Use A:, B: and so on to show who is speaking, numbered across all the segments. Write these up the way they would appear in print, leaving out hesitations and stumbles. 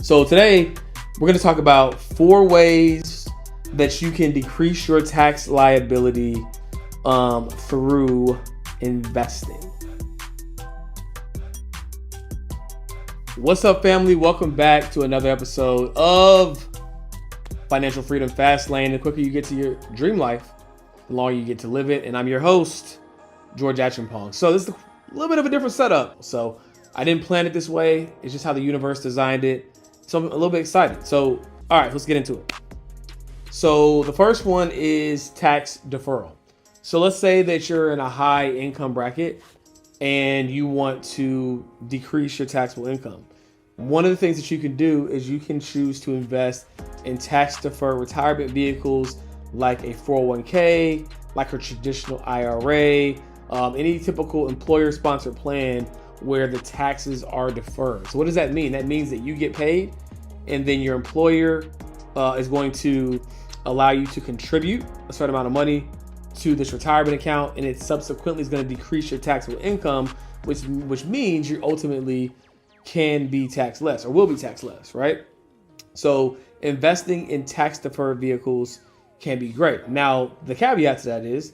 A: So today we're going to talk about 4 ways that you can decrease your tax liability through investing. What's up, family? Welcome back to another episode of Financial Freedom Fast Lane. The quicker you get to your dream life, the longer you get to live it. And I'm your host, George Achimpong. So this is a little bit of a different setup. So I didn't plan it this way. It's just how the universe designed it. So I'm a little bit excited. So, all right, let's get into it. So the first one is tax deferral. So let's say that you're in a high income bracket and you want to decrease your taxable income. One of the things that you can do is you can choose to invest in tax deferred retirement vehicles like a 401k, like a traditional IRA, any typical employer sponsored plan where the taxes are deferred. So what does that mean? That means that you get paid and then your employer is going to allow you to contribute a certain amount of money to this retirement account, and it subsequently is going to decrease your taxable income, which means you ultimately can be taxed less or will be taxed less, right? So investing in tax deferred vehicles can be great. Now, the caveat to that is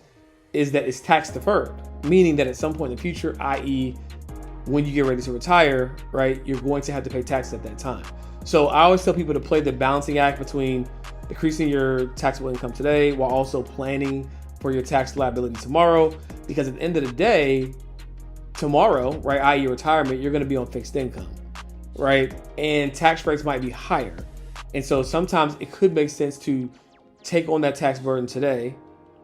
A: that it's tax deferred, meaning that at some point in the future, i.e., when you get ready to retire, right, you're going to have to pay tax at that time. So I always tell people to play the balancing act between decreasing your taxable income today while also planning for your tax liability tomorrow, because at the end of the day, tomorrow, right, i.e. retirement, you're going to be on fixed income, right? And tax rates might be higher. And so sometimes it could make sense to take on that tax burden today,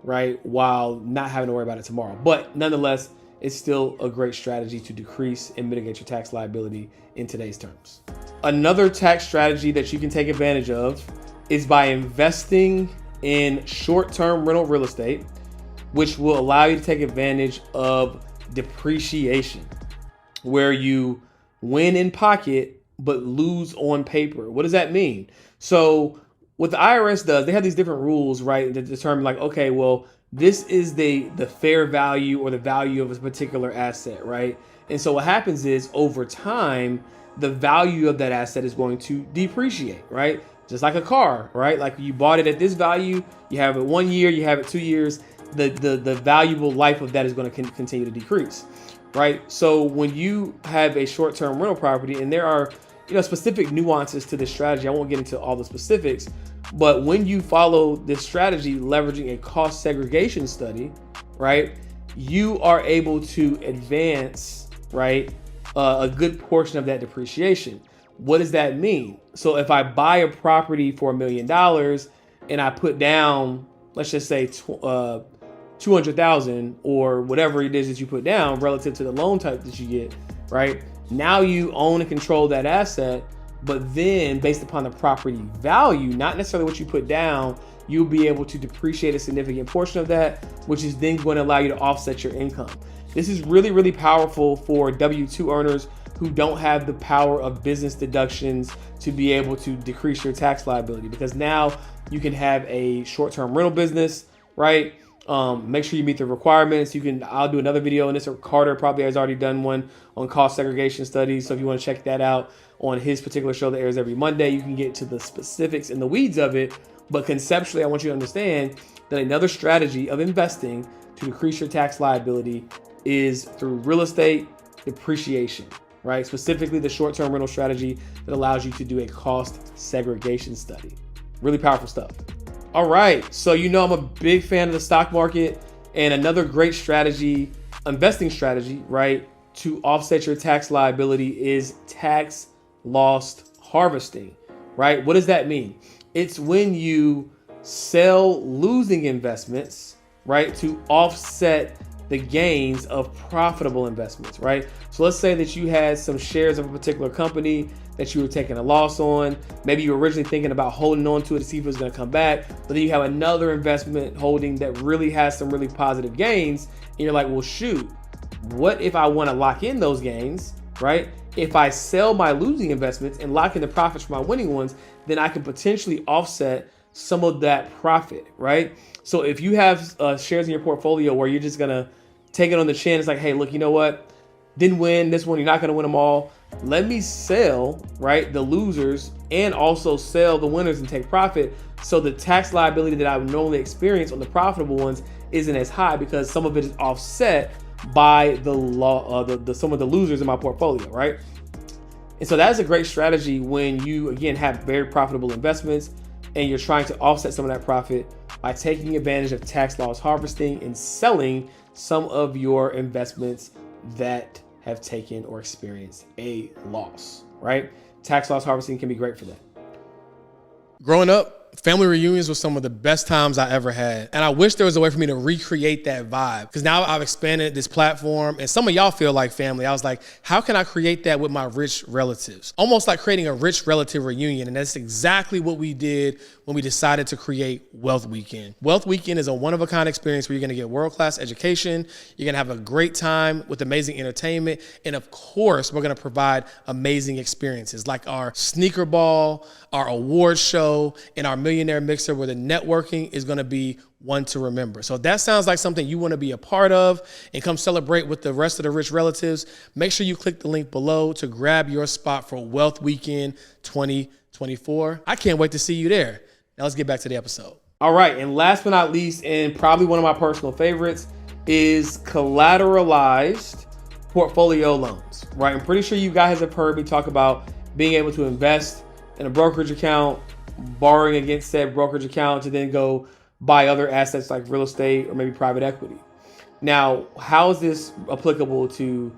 A: right, while not having to worry about it tomorrow. But nonetheless, it's still a great strategy to decrease and mitigate your tax liability in today's terms. Another tax strategy that you can take advantage of is by investing in short-term rental real estate, which will allow you to take advantage of depreciation, where you win in pocket but lose on paper. What does that mean? So what the IRS does, they have these different rules, right, to determine like, okay, well, this is the fair value or the value of a particular asset, right? And so what happens is over time, the value of that asset is going to depreciate, right? Just like a car, right? Like you bought it at this value, you have it 1 year, you have it 2 years, the valuable life of that is going to continue to decrease, right? So when you have a short-term rental property, and there are specific nuances to this strategy, I won't get into all the specifics, but when you follow this strategy, leveraging a cost segregation study, right, you are able to advance, right, a good portion of that depreciation. What does that mean? So if I buy a property for $1 million and I put down, let's just say 200,000 or whatever it is that you put down relative to the loan type that you get, right? Now you own and control that asset, but then based upon the property value, not necessarily what you put down, you'll be able to depreciate a significant portion of that, which is then going to allow you to offset your income. This is really, really powerful for W-2 earners who don't have the power of business deductions to be able to decrease your tax liability, because now you can have a short-term rental business, right? Make sure you meet the requirements. I'll do another video on this, or Carter probably has already done one on cost segregation studies. So if you want to check that out on his particular show that airs every Monday, you can get to the specifics and the weeds of it. But conceptually, I want you to understand that another strategy of investing to decrease your tax liability is through real estate depreciation, right? Specifically the short-term rental strategy that allows you to do a cost segregation study. Really powerful stuff. All right, so I'm a big fan of the stock market, and another great strategy, investing strategy, right, to offset your tax liability is tax loss harvesting, right? What does that mean? It's when you sell losing investments, right, to offset the gains of profitable investments, right? So let's say that you had some shares of a particular company that you were taking a loss on. Maybe you were originally thinking about holding on to it to see if it was going to come back, but then you have another investment holding that really has some really positive gains, and you're like, well, shoot, what if I want to lock in those gains, right? If I sell my losing investments and lock in the profits for my winning ones, then I can potentially offset some of that profit, right? So if you have shares in your portfolio where you're just going to take it on the chin, it's like, hey, look, you know what? Didn't win this one. You're not going to win them all. Let me sell, right, the losers and also sell the winners and take profit. So the tax liability that I would normally experience on the profitable ones isn't as high because some of it is offset by the some of the losers in my portfolio, right? And so that's a great strategy when you, again, have very profitable investments and you're trying to offset some of that profit by taking advantage of tax loss harvesting and selling some of your investments that have taken or experienced a loss, right? Tax loss harvesting can be great for that. Growing up, family reunions was some of the best times I ever had. And I wish there was a way for me to recreate that vibe. Because now I've expanded this platform and some of y'all feel like family. I was like, how can I create that with my rich relatives? Almost like creating a rich relative reunion. And that's exactly what we did when we decided to create Wealth Weekend. Wealth Weekend is a one-of-a-kind experience where you're going to get world-class education. You're going to have a great time with amazing entertainment. And of course, we're going to provide amazing experiences like our sneaker ball, our award show, and our millionaire mixer where the networking is going to be one to remember. So if that sounds like something you want to be a part of and come celebrate with the rest of the rich relatives, make sure you click the link below to grab your spot for Wealth Weekend 2024. I can't wait to see you there. Now let's get back to the episode. All right, and last but not least, and probably one of my personal favorites, is collateralized portfolio loans, right? I'm pretty sure you guys have heard me talk about being able to invest in a brokerage account, borrowing against said brokerage account to then go buy other assets like real estate or maybe private equity. Now, how is this applicable to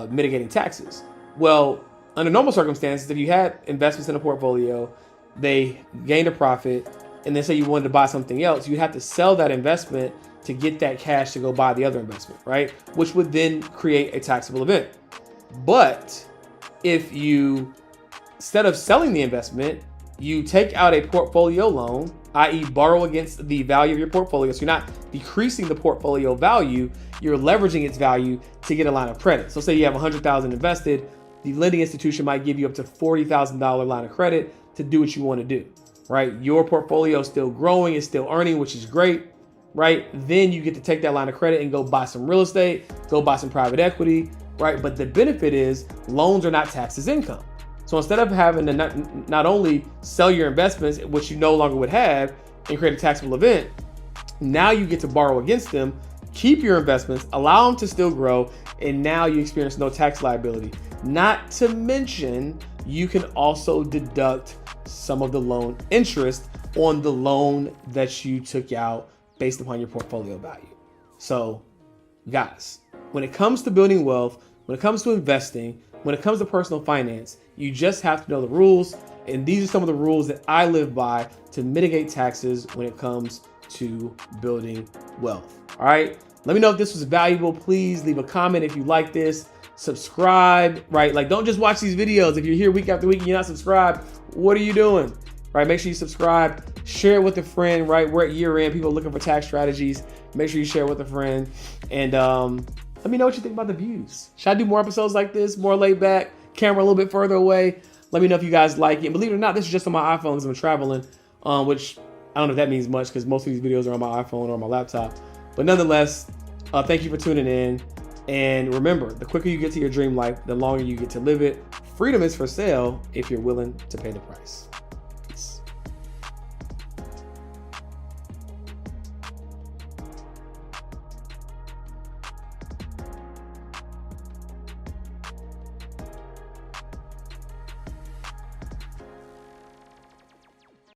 A: mitigating taxes? Well, under normal circumstances, if you had investments in a portfolio, they gained a profit, and then say you wanted to buy something else, you'd have to sell that investment to get that cash to go buy the other investment, right? Which would then create a taxable event. But if you, instead of selling the investment, you take out a portfolio loan, i.e. borrow against the value of your portfolio. So you're not decreasing the portfolio value, you're leveraging its value to get a line of credit. So say you have $100,000 invested, the lending institution might give you up to $40,000 line of credit to do what you want to do, right? Your portfolio is still growing, it's still earning, which is great, right? Then you get to take that line of credit and go buy some real estate, go buy some private equity, right? But the benefit is loans are not taxed as income. So instead of having to not only sell your investments, which you no longer would have, and create a taxable event, now you get to borrow against them, keep your investments, allow them to still grow, and now you experience no tax liability. Not to mention, you can also deduct some of the loan interest on the loan that you took out based upon your portfolio value. So guys, when it comes to building wealth, when it comes to investing, when it comes to personal finance, you just have to know the rules. And these are some of the rules that I live by to mitigate taxes when it comes to building wealth. All right. Let me know if this was valuable. Please leave a comment if you like this. Subscribe, right? Like, don't just watch these videos. If you're here week after week and you're not subscribed, what are you doing? Right? Make sure you subscribe, share it with a friend, right? We're at year end, people looking for tax strategies. Make sure you share it with a friend. And let me know what you think about the views. Should I do more episodes like this, more laid back, camera a little bit further away? Let me know if you guys like it. And believe it or not, this is just on my iPhone because I'm traveling, which I don't know if that means much because most of these videos are on my iPhone or on my laptop. But nonetheless, thank you for tuning in. And remember, the quicker you get to your dream life, the longer you get to live it. Freedom is for sale if you're willing to pay the price.